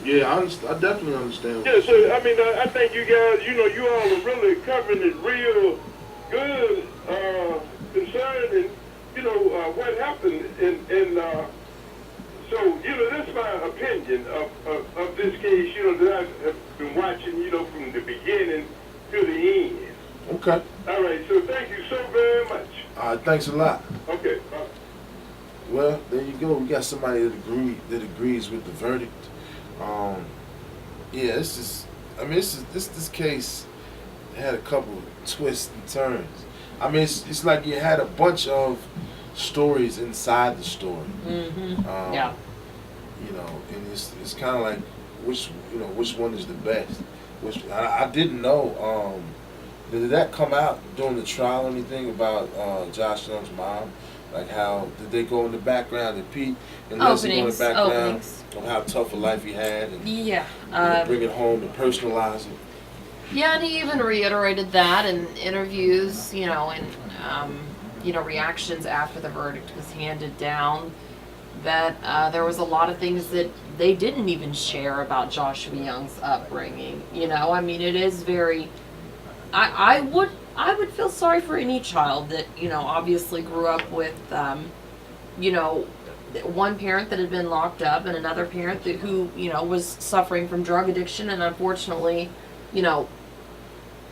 Yeah, I definitely understand. Yeah, so I mean, I think you guys, you all are really covering it real good, concerning, what happened, and so, that's my opinion of this case, that I have been watching, from the beginning to the end. Okay. All right, so thank you so very much. All right, thanks a lot. Okay. Well, there you go. We got somebody that agrees with the verdict. Um, yeah, this case had a couple of twists and turns. I mean, it's like you had a bunch of stories inside the story. Yeah. And it's kind of like which one is the best. Which I didn't know. Did that come out during the trial or anything about Josh Young's mom? Like how did they go in the background? Did Pete and Leslie go in the background of how tough a life he had and bring it home and personalize it? Yeah, and he even reiterated that in interviews, and reactions after the verdict was handed down, that there was a lot of things that they didn't even share about Joshua Young's upbringing. I mean, it is very. I would feel sorry for any child that obviously grew up with one parent that had been locked up and another parent who was suffering from drug addiction and unfortunately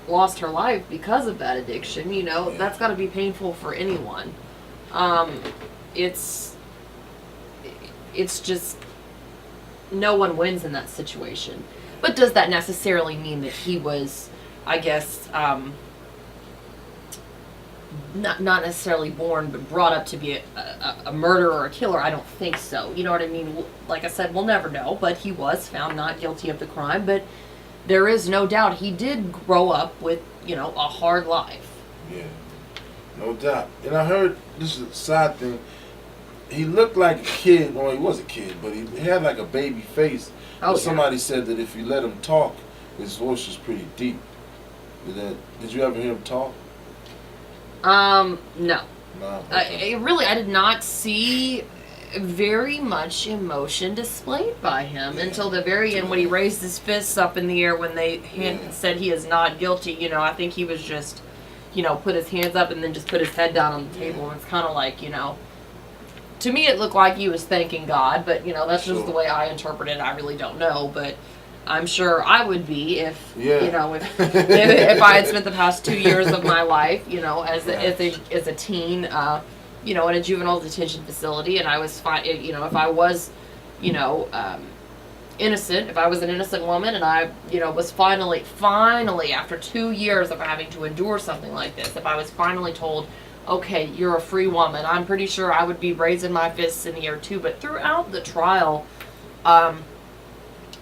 lost her life because of that addiction. That's got to be painful for anyone. It's just no one wins in that situation. But does that necessarily mean that he was, I guess, not necessarily born, but brought up to be a murderer or a killer? I don't think so. You know what I mean? Like I said, we'll never know, but he was found not guilty of the crime. But there is no doubt he did grow up with, a hard life. Yeah, no doubt. And I heard, this is a side thing, he looked like a kid. Well, he was a kid, but he had like a baby face. Oh, yeah. Somebody said that if you let him talk, his voice was pretty deep. Did you ever hear him talk? No. No. Okay. I did not see very much emotion displayed by him until the very end when he raised his fists up in the air when they said he is not guilty. I think he was just, put his hands up and then just put his head down on the table. And it's kind of like, to me it looked like he was thanking God, but, that's just the way I interpret it. I really don't know, but I'm sure I would be if if I had spent the past 2 years of my life, as a teen, in a juvenile detention facility, and I was fine. If I was, innocent, if I was an innocent woman, and I, was finally after 2 years of having to endure something like this, if I was finally told, okay, you're a free woman, I'm pretty sure I would be raising my fists in the air too. But throughout the trial,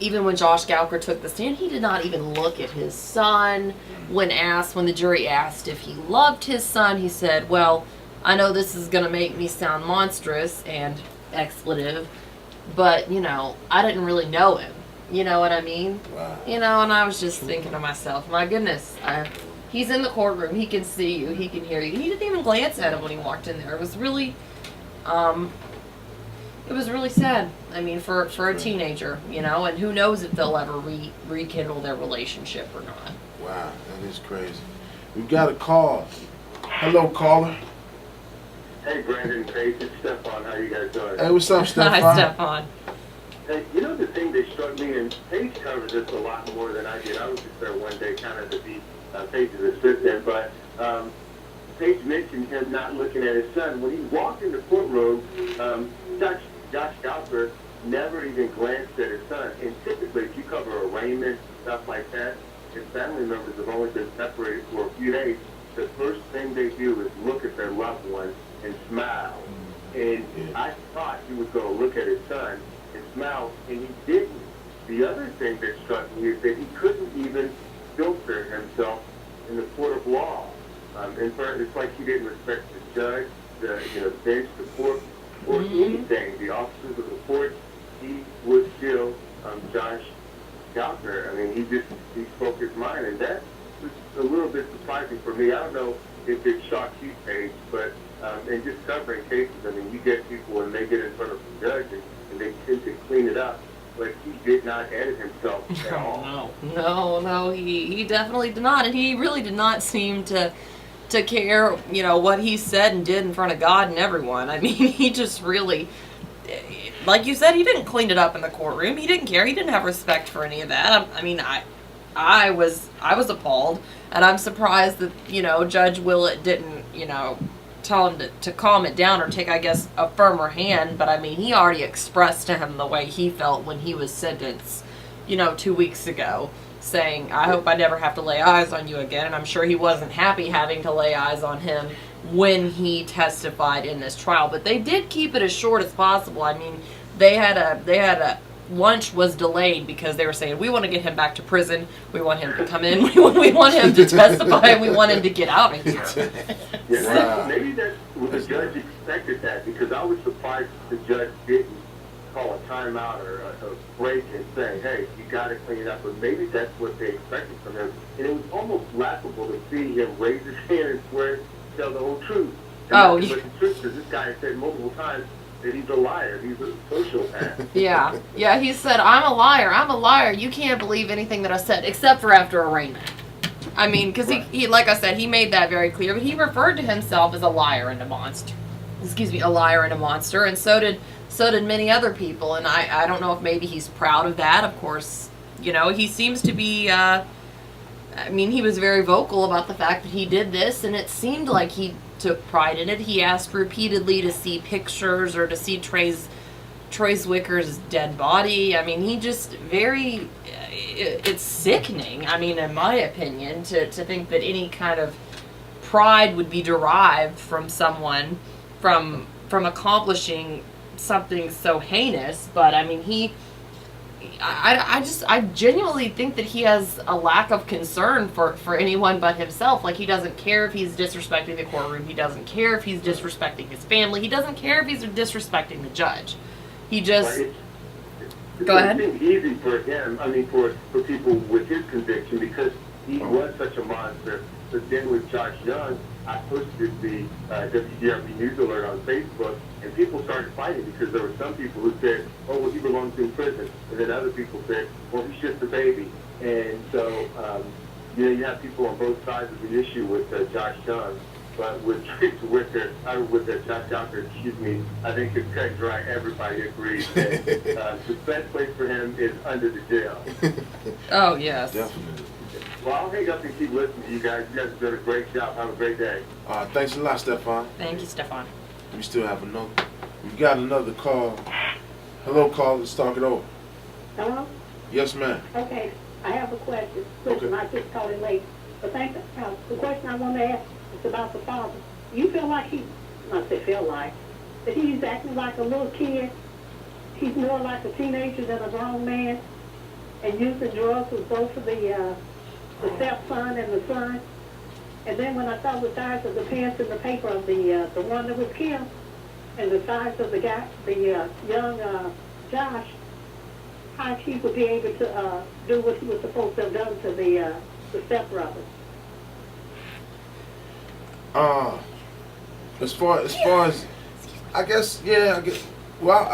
even when Josh Gowker took the stand, he did not even look at his son. When the jury asked if he loved his son, he said, well, I know this is going to make me sound monstrous and expletive, but, I didn't really know him. You know what I mean? Wow. And I was just thinking to myself, my goodness, he's in the courtroom, he can see you, he can hear you. He didn't even glance at him when he walked in there. It was really, sad. I mean, for a teenager, and who knows if they'll ever rekindle their relationship or not. Wow, that is crazy. We've got a call. Hello, caller. Hey, Brandon and Paige, it's Stephon. How you guys doing? Hey, what's up, Stephon? Hi, Stephon. Hey, the thing that struck me, and Paige covered this a lot more than I did. I was just there one day kind of to be Paige's assistant, but Paige mentioned him not looking at his son. When he walked in the courtroom, Josh Gowker never even glanced at his son. And typically, if you cover arraignment, stuff like that, his family members have only been separated for a few days. The first thing they do is look at their loved one and smile. And I thought he would go look at his son and smile, and he didn't. The other thing that struck me is that he couldn't even filter himself in the court of law. In fact, it's like he didn't respect the judge, the bench, the court, or anything. The officers of the court, he would still Josh Gowker. I mean, he spoke his mind, and that was a little bit surprising for me. I don't know if it shocked you, Paige, but in just covering cases, I mean, you get people when they get in front of the judge and they tend to clean it up. but he did not edit himself at all. No, he definitely did not, and he really did not seem to care, you know, what he said and did in front of God and everyone. I mean, he just really, like you said, he didn't clean it up in the courtroom. He didn't care. He didn't have respect for any of that. I mean, I was appalled, and I'm surprised that, you know, Judge Willett didn't, you know, tell him to calm it down or take, I guess, a firmer hand. But I mean, he already expressed to him the way he felt when he was sentenced, you know, 2 weeks ago, saying, I hope I never have to lay eyes on you again. And I'm sure he wasn't happy having to lay eyes on him when he testified in this trial. But they did keep it as short as possible. I mean, they had a lunch was delayed because they were saying, we want to get him back to prison, we want him to come in, we want him to testify, and we want him to get out of here. Yeah, wow. Maybe that's what the judge expected that, because I was surprised the judge didn't call a timeout or a break and say, hey, you got to clean it up. But maybe that's what they expected from him. And it was almost laughable to see him raise his hand and swear to tell the whole truth. And the truth, because this guy said multiple times that he's a liar, he's a sociopath. Yeah, he said, I'm a liar, you can't believe anything that I said, except for after arraignment. I mean, because he, like I said, he made that very clear, but he referred to himself as a liar and a monster. A liar and a monster, and so did many other people, and I don't know if maybe he's proud of that. Of course, you know, he seems to be, I mean, he was very vocal about the fact that he did this, and it seemed like he took pride in it. He asked repeatedly to see pictures or to see Troy Zwicker's dead body. I mean, he just it's sickening, I mean, in my opinion, to think that any kind of pride would be derived from someone from accomplishing something so heinous. But I mean, I genuinely think that he has a lack of concern for anyone but himself. Like, he doesn't care if he's disrespecting the courtroom. He doesn't care if he's disrespecting his family. He doesn't care if he's disrespecting the judge. He just... Go ahead. It's easy for him, I mean, for people with his conviction, because he was such a monster. But then with Josh Young, I posted the WDRB News Alert on Facebook, and people started fighting because there were some people who said, oh, well, he belongs in prison. And then other people said, well, he's just a baby. And so, you know, you have people on both sides of the issue with Josh Young. But with Josh Yocker, I think it's cut and dry. Everybody agrees that the best place for him is under the jail. Oh, yes. Definitely. Well, I'll hang up and keep listening to you guys. You guys have done a great job. Have a great day. Thanks a lot, Stefan. Thank you, Stefan. We still have another. We got another call. Hello, caller. Let's talk it over. Hello? Yes, ma'am. Okay, I have a question. Okay. I just called in late. But the question I want to ask is about the father. You feel like that he's acting like a little kid? He's more like a teenager than a grown man, and using drugs with both of the stepson and the son. And then when I saw the size of the pants in the paper of the one that was killed, and the size of the guy, the young Josh, how he would be able to do what he was supposed to have done to the stepbrother. As far as, I guess, well,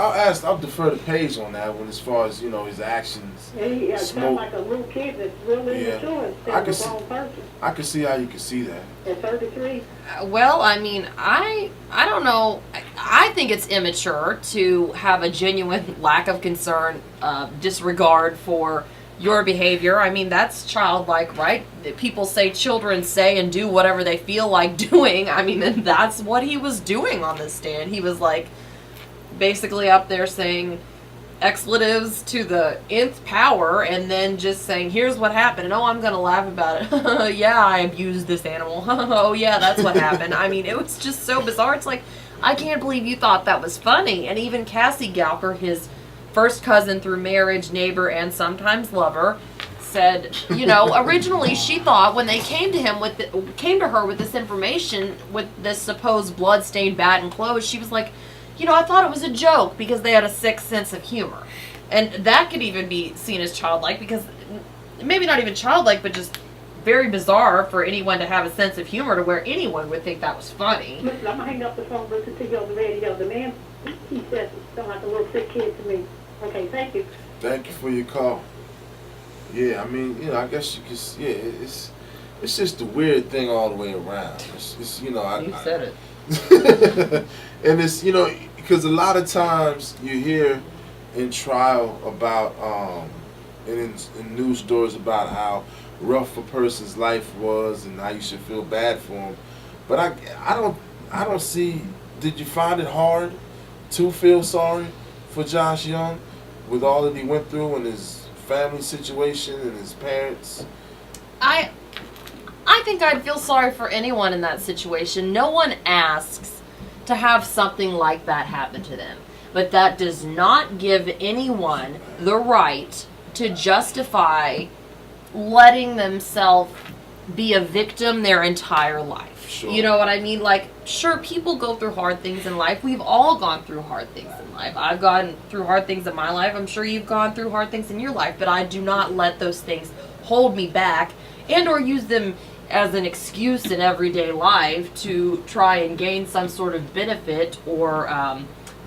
I'll defer to Paige on that one, as far as, you know, his actions. Yeah, he sounds like a little kid that's really immature instead of a grown person. I can see how you can see that. At 33. Well, I mean, I don't know. I think it's immature to have a genuine lack of concern, disregard for your behavior. I mean, that's childlike, right? People say children say and do whatever they feel like doing. I mean, and that's what he was doing on this stand. He was like basically up there saying expletives to the nth power, and then just saying, here's what happened, and oh, I'm gonna laugh about it. Yeah, I abused this animal. Oh yeah, that's what happened. I mean, it was just so bizarre. It's like, I can't believe you thought that was funny. And even Cassie Galper, his first cousin through marriage, neighbor, and sometimes lover, said, you know, originally she thought when they came to her with this information, with this supposed blood-stained bat and clothes, she was like, you know, I thought it was a joke because they had a sick sense of humor. And that could even be seen as childlike, because maybe not even childlike, but just very bizarre for anyone to have a sense of humor to where anyone would think that was funny. Listen, I'm going to hang up the phone, listen to you on the radio. The man, he says, you sound like a little sick kid to me. Okay, thank you. Thank you for your call. Yeah, I mean, I guess you could. Yeah, it's just a weird thing all the way around. It's You said it. and it's because a lot of times you hear in trial about and in news stories about how rough a person's life was and how you should feel bad for them. But I don't see. Did you find it hard to feel sorry for Josh Young with all that he went through and his family situation and his parents? I think I'd feel sorry for anyone in that situation. No one asks to have something like that happen to them. But that does not give anyone the right to justify letting themselves be a victim their entire life. Sure. You know what I mean? Like, sure, people go through hard things in life. We've all gone through hard things in life. I've gone through hard things in my life. I'm sure you've gone through hard things in your life. But I do not let those things hold me back and or use them as an excuse in everyday life to try and gain some sort of benefit or,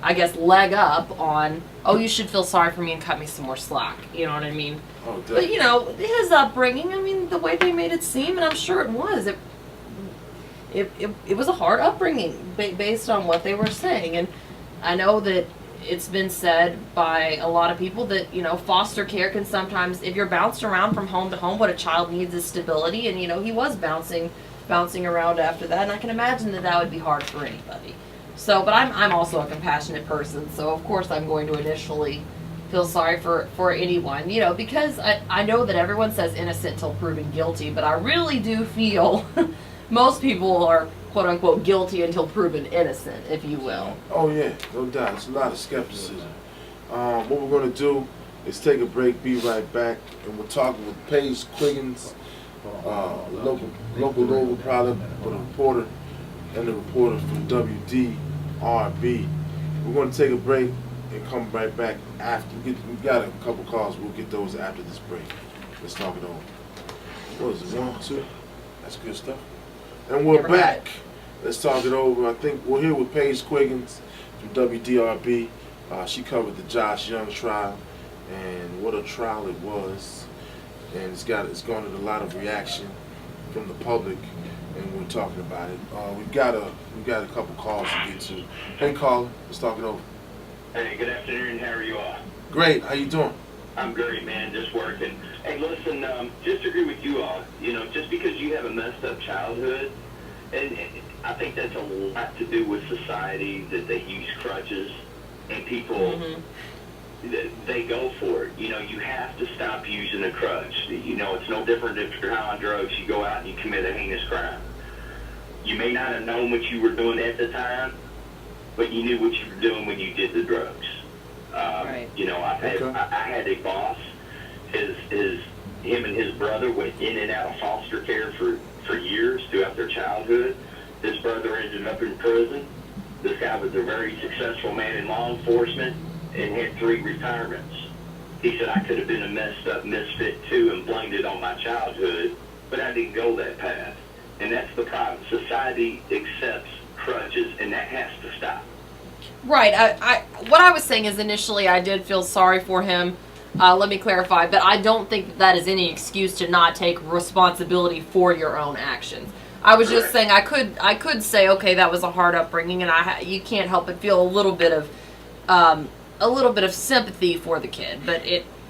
I guess, leg up on, oh, you should feel sorry for me and cut me some more slack. You know what I mean? Oh, but, his upbringing, I mean, the way they made it seem, and I'm sure it was, it was a hard upbringing based on what they were saying. And I know that it's been said by a lot of people that, foster care can sometimes, if you're bounced around from home to home, what a child needs is stability. And, he was bouncing around after that. And I can imagine that would be hard for anybody. So, but I'm also a compassionate person. So, of course, I'm going to initially feel sorry for anyone, because I know that everyone says innocent till proven guilty. But I really do feel most people are quote unquote guilty until proven innocent, if you will. Oh yeah, no doubt. There's a lot of skepticism. What we're gonna do is take a break, be right back, and we're talking with Paige Quiggins, local Louisville product, but a reporter and a reporter from WDRB. We're gonna take a break and come right back after. We've got a couple calls. We'll get those after this break. Let's talk it over. What is it? 1, 2. That's good stuff. And we're back. Let's talk it over. I think we're here with Paige Quiggins from WDRB. She covered the Josh Young trial, and what a trial it was. And it's garnered a lot of reaction from the public, and we're talking about it. We've got a couple calls to get to. Hey, caller, let's talk it over. Hey, good afternoon. How are you all? Great. How you doing? I'm great, man. Just working. Hey, listen, just agree with you all. Just because you have a messed up childhood, and I think that's a lot to do with society, that they use crutches, and people, they go for it. You have to stop using a crutch. It's no different if you're high on drugs, you go out and you commit a heinous crime. You may not have known what you were doing at the time, but you knew what you were doing when you did the drugs. Right. I had a boss. Him and his brother went in and out of foster care for years throughout their childhood. His brother ended up in prison. This guy was a very successful man in law enforcement and had 3 retirements. He said, I could have been a messed up misfit too and blamed it on my childhood, but I didn't go that path. And that's the problem. Society accepts crutches, and that has to stop. Right. What I was saying is initially I did feel sorry for him. Let me clarify, but I don't think that is any excuse to not take responsibility for your own actions. I was just saying I could say, okay, that was a hard upbringing, and you can't help but feel a little bit of sympathy for the kid,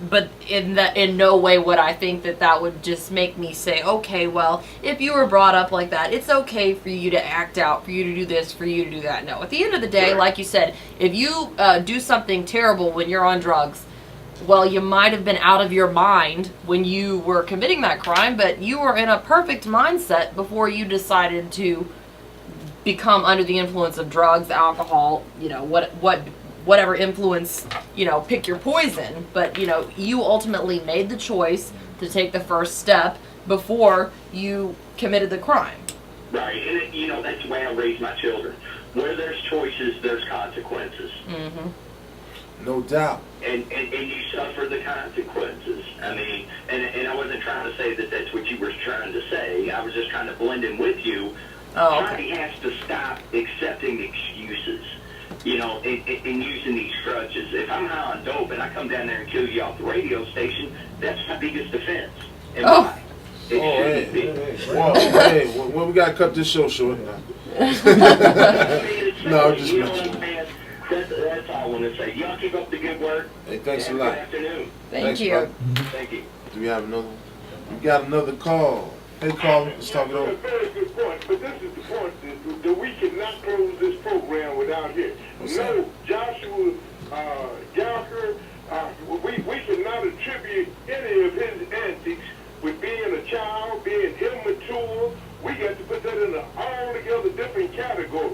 but in no way would I think that would just make me say, okay, well, if you were brought up like that, it's okay for you to act out, for you to do this, for you to do that. No, at the end of the day, like you said, if you do something terrible when you're on drugs, well, you might have been out of your mind when you were committing that crime, but you were in a perfect mindset before you decided to become under the influence of drugs, alcohol, whatever influence, pick your poison. But, you ultimately made the choice to take the first step before you committed the crime. Right, and that's the way I raise my children. Where there's choices, there's consequences. Mm-hmm. No doubt. And you suffer the consequences. I mean, and I wasn't trying to say that that's what you were trying to say. I was just trying to blend in with you. Oh, okay. Society has to stop accepting excuses. you know, in using these crutches. If I'm high on dope and I come down there and kill you off the radio station, that's my biggest offense. And why? It shouldn't be. Well, we gotta cut this show short now. No, just you know what I'm saying? That's all I want to say. Y'all keep up the good work. Hey, thanks a Good lot. afternoon. Thank you. bud. Thank you. Do we have another one? We got another call. Hey, caller, let's talk it That's over. a very good point, but this is the point that we cannot close this program without here. What's No, that? Joshua Gallagher, we cannot attribute any of his antics with being a child, being immature. We got to put that in an altogether different category.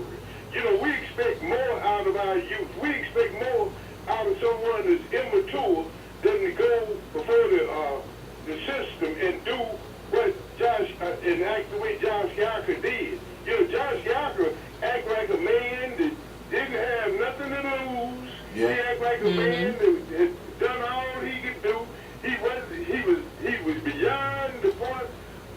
You know, we expect more out of our youth. We expect more out of someone that's immature than to go before the system and do what Josh and act the way Josh Gallagher did. You know, Josh Gallagher act like a man that didn't have nothing to lose. Yeah. He act like a man that had done all he could do. He was beyond the point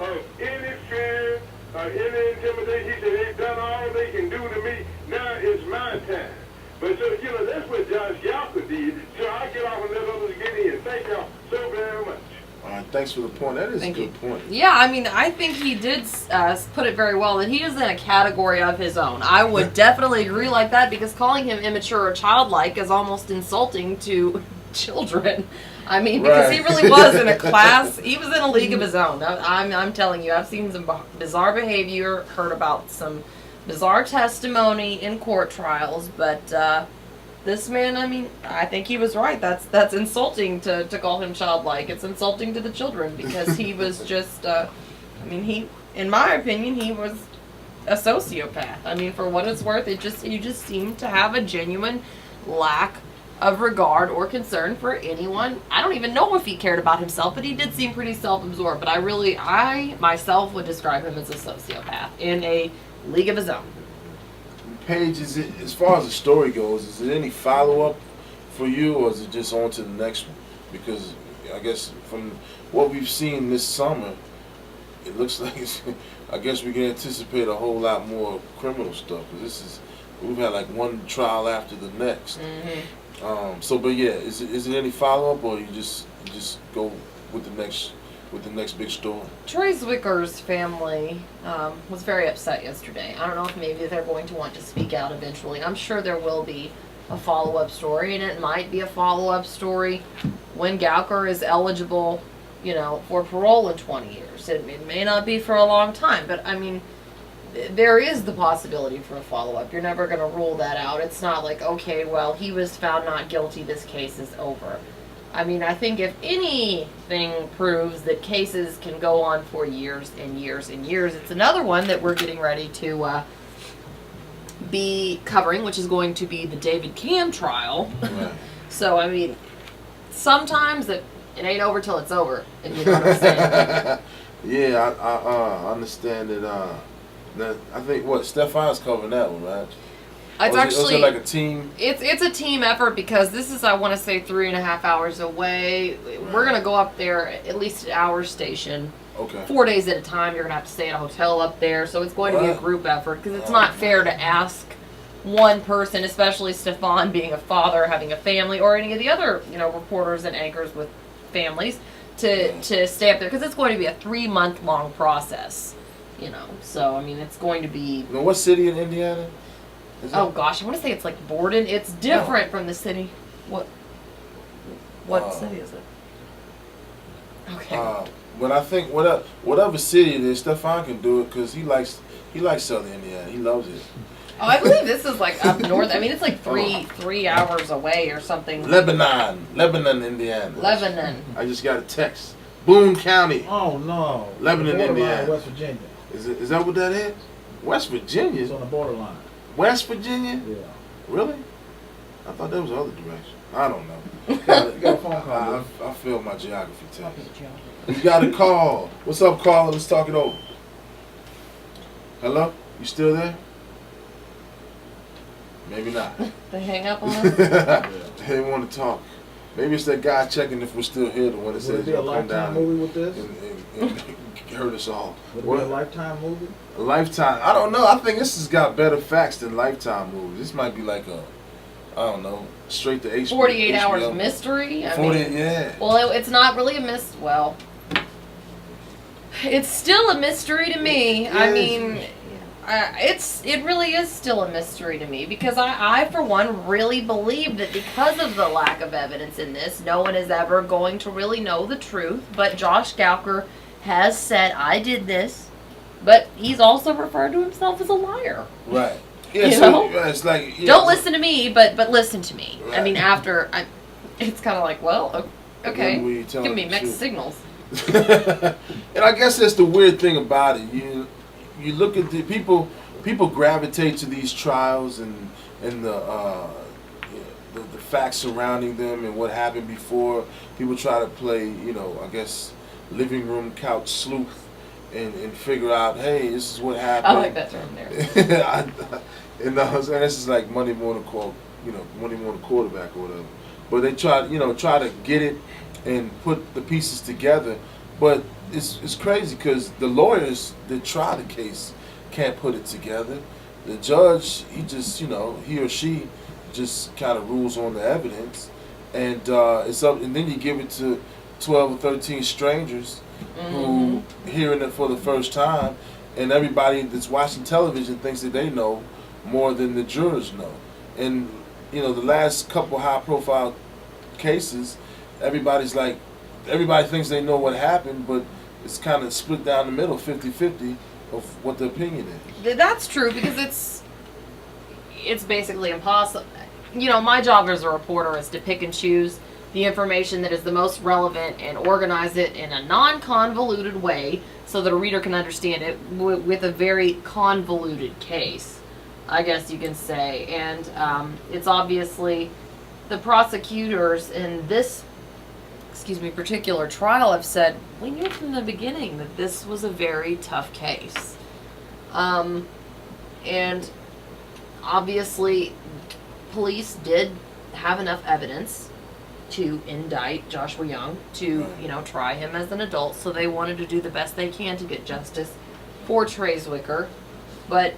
of any fear, any intimidation. He said, they've done all they can do to me. Now it's my time. But so, you know, that's what Josh Gallagher did. So I get off and let others get in. Thank y'all so very much. All right, thanks for the point. That is Thank a you. good point. Yeah, I mean, I think he did put it very well that he is in a category of his own. I would definitely agree like that because calling him immature or childlike is almost insulting to children. I mean, because he Right. really was in a class. He was in a league of his own. I'm telling you, I've seen some bizarre behavior, heard about some bizarre testimony in court trials, but this man, I mean, I think he was right. That's insulting to call him childlike. It's insulting to the children because he was just, I mean, he, in my opinion, he was a sociopath. I mean, for what it's worth, he just seemed to have a genuine lack of regard or concern for anyone. I don't even know if he cared about himself, but he did seem pretty self-absorbed. But I myself would describe him as a sociopath in a league of his own. Paige, is it, as far as the story goes, is there any follow-up for you, or is it just on to the next one? Because I guess from what we've seen this summer, it looks like I guess we can anticipate a whole lot more criminal stuff. 'Cause we've had like one trial after the next. So, but yeah, is it any follow-up, or you just go with the next big story? Troy Zwicker's family was very upset yesterday. I don't know if maybe they're going to want to speak out eventually. I'm sure there will be a follow-up story, and it might be a follow-up story when Gallagher is eligible, you know, for parole in 20 years. It may not be for a long time, but I mean, there is the possibility for a follow-up. You're never going to rule that out. It's not like, okay, well, he was found not guilty, this case is over. I mean, I think if anything proves that cases can go on for years and years and years, it's another one that we're getting ready to be covering, which is going to be the David Cam trial. Right. So, I mean, sometimes it ain't over till it's over, if you know what I'm saying. Yeah, I understand that. That I think Stefan's covering that one, right? It's actually was it like a team. It's a team effort because this is, I want to say, 3.5 hours away. We're gonna go up there at least at our station. Okay. 4 days at a time. You're gonna have to stay at a hotel up there, so it's going to be a group effort because it's not fair to ask one person, especially Stefan being a father, having a family, or any of the other reporters and anchors with families to stay up there because it's going to be a 3-month-long process. So I mean, it's going to be. Now, what city in Indiana? Oh gosh, I want to say it's like Borden. It's different from the city. What city is it? Okay. But I think whatever city it is, Stefan can do it because he likes Southern Indiana. He loves it. Oh, I believe this is like up north. I mean, it's like three hours away or something. Lebanon, Indiana. Lebanon. I just got a text. Boone County. Oh no. Lebanon, Indiana. West Virginia. Is that what that is? West Virginia. It's on the borderline. West Virginia? Yeah. Really? I thought that was the other direction. I don't know. You got a phone call. I failed my geography test. You got a call. What's up, caller? Let's talk it over. Hello? You still there? Maybe not. They hang up on us? They want to talk. Maybe it's that guy checking if we're still here, the one that Would it says be a he'll come Lifetime down movie with this? and hurt us all. Would it What? be a Lifetime movie? Lifetime. I don't know. I think this has got better facts than Lifetime movies. This might be like I don't know, straight to HBO. 48 Hours Mystery. I 40, mean, yeah. well, it's not really a well, it's still a mystery to me. Yes. I mean, it really is still a mystery to me because I for one really believe that because of the lack of evidence in this, no one is ever going to really know the truth. But Josh Gowker has said, I did this, but he's also referred to himself as a liar. Right. Yeah, You so know? it's like, yeah, Don't listen to me, but listen to me. Right. I mean, it's kind of like, well, okay, When we tell give me the mixed truth. signals. And I guess that's the weird thing about it. You look at the people gravitate to these trials and the facts surrounding them and what happened before. People try to play, I guess, living room couch sleuth and figure out, hey, this is what happened. I like that term there. And this is like Monday morning Monday morning quarterback or whatever. But they try to get it and put the pieces together. But it's crazy because the lawyers that try the case can't put it together. The judge, he or she just kind of rules on the evidence, and it's up. And then you give it to 12 or 13 strangers who hearing it for the first time, and everybody that's watching television thinks that they know more than the jurors know. And the last couple high-profile cases, everybody thinks they know what happened, but it's kind of split down the middle, 50-50 of what the opinion is. That's true because it's basically impossible. My job as a reporter is to pick and choose the information that is the most relevant and organize it in a non-convoluted way so that a reader can understand it with a very convoluted case, I guess you can say. And it's obviously the prosecutors in this particular trial have said, we knew from the beginning that this was a very tough case. And obviously, police did have enough evidence to indict Joshua Young, to, try him as an adult, so they wanted to do the best they can to get justice for Trey Zwicker. But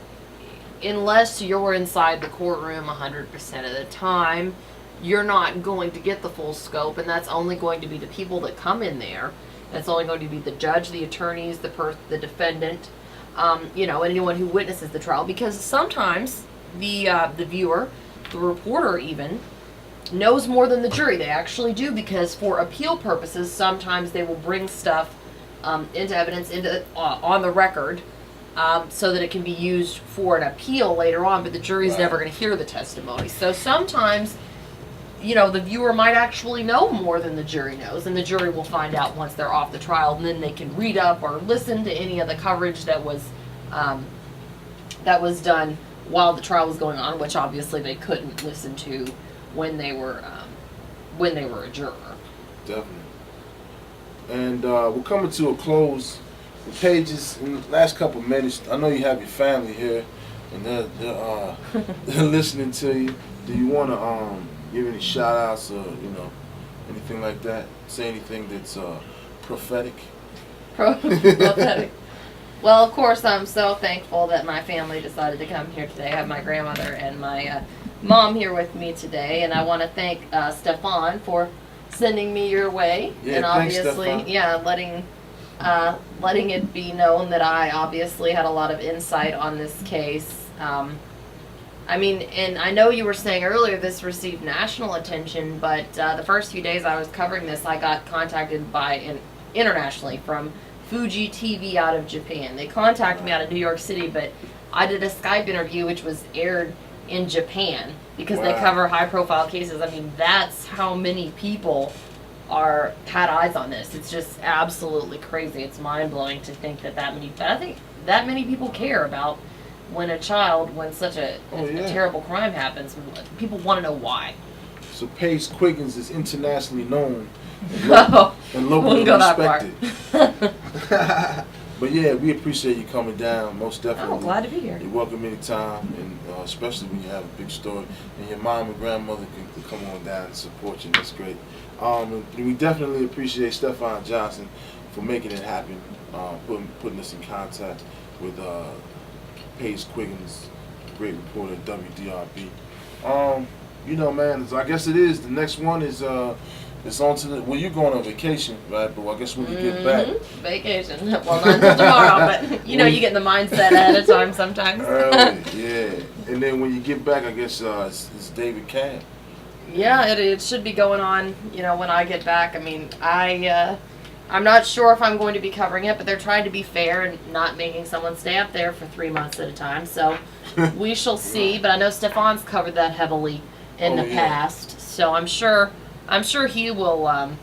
unless you're inside the courtroom 100% of the time, you're not going to get the full scope, and that's only going to be the people that come in there. That's only going to be the judge, the attorneys, the defendant, and anyone who witnesses the trial. Because sometimes the viewer, the reporter even, knows more than the jury. They actually do, because for appeal purposes, sometimes they will bring stuff into evidence on the record so that it can be used for an appeal later on, but the jury's never going to hear the testimony. So sometimes the viewer might actually know more than the jury knows, and the jury will find out once they're off the trial, and then they can read up or listen to any of the coverage that was done while the trial was going on, which obviously they couldn't listen to when they were a juror. Definitely. And we're coming to a close. Pages, in the last couple of minutes, I know you have your family here, and they're listening to you. Do you want to give any shout outs or anything like that? Say anything that's prophetic? Prophetic. Well, of course, I'm so thankful that my family decided to come here today. I have my grandmother and my mom here with me today, and I want to thank Stefan for sending me your way, and obviously, letting it be known that I obviously had a lot of insight on this case. And I know you were saying earlier this received national attention, but the first few days I was covering this, I got contacted internationally from Fuji TV out of Japan. They contacted me out of New York City, but I did a Skype interview which was aired in Japan because they cover high-profile cases. I mean, that's how many people had eyes on this. It's just absolutely crazy. It's mind-blowing to think that many. But I think that many people care about when such a terrible crime happens. People want to know why. So Paige Quiggins is internationally known and locally respected. But yeah, we appreciate you coming down, most definitely. Oh, glad to be here. You're welcome anytime, and especially when you have a big story, and your mom and grandmother can come on down and support you. That's great. And we definitely appreciate Stefan Johnson for making it happen, putting us in contact with Paige Quiggins, great reporter at WDRB. you know, man, I guess it is. The next one is it's on to the. Well, you're going on vacation, right? But I guess when you get back, vacation. Well, not until tomorrow, but you know, you get in the mindset ahead of time sometimes. early, yeah. And then when you get back, I guess it's David Camp. Yeah, it should be going on. You know, when I get back. I mean, I'm not sure if I'm going to be covering it, but they're trying to be fair and not making someone stay up there for 3 months at a time. So we shall see. But I know Stefan's covered that heavily in the past, so I'm sure he will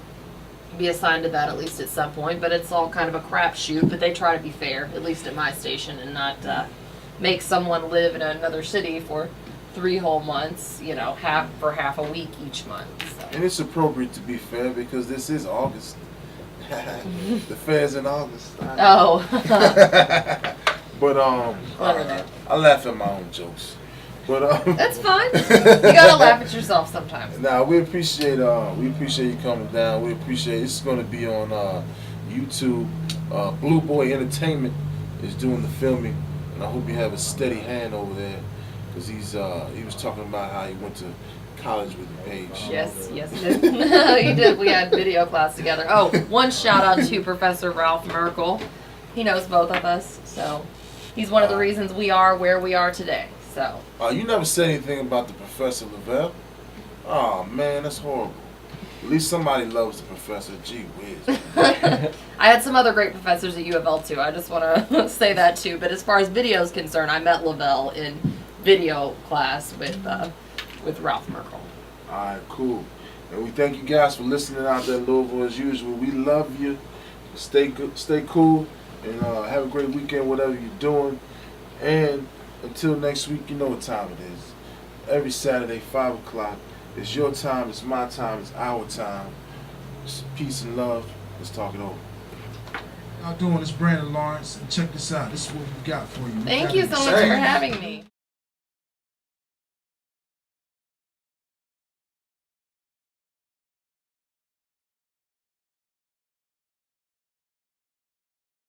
be assigned to that at least at some point. But it's all kind of a crapshoot. But they try to be fair, at least at my station, and not make someone live in another city for 3 whole months, you know, half a week each month. So. And it's appropriate to be fair because this is August. The fair's in August. Oh. But I laugh at my own jokes. But that's fine. You gotta laugh at yourself sometimes. Nah, we appreciate you coming down. We appreciate this is gonna be on YouTube. Blu Boi Entertainment is doing the filming, and I hope you have a steady hand over there. Because he was talking about how he went to college with Paige. Yes, he did. He did. We had video class together. Oh, one shout out to Professor Ralph Merkel. He knows both of us, so he's one of the reasons we are where we are today. So. You never said anything about the Professor Lavelle. Oh man, that's horrible. At least somebody loves the professor. Gee whiz. I had some other great professors at U of L too. I just want to say that too. But as far as video is concerned, I met Lavelle in video class with Ralph Merkel. All right, cool. And we thank you guys for listening out there in Louisville as usual. We love you. Stay good, stay cool, and have a great weekend, whatever you're doing. And until next week, you know what time it is. Every Saturday, 5 o'clock. It's your time, it's my time, it's our time. It's peace and love. Let's talk it over. How doing? It's Brandon Lawrence, and check this out. This is what we got for you. Thank you so much for having me.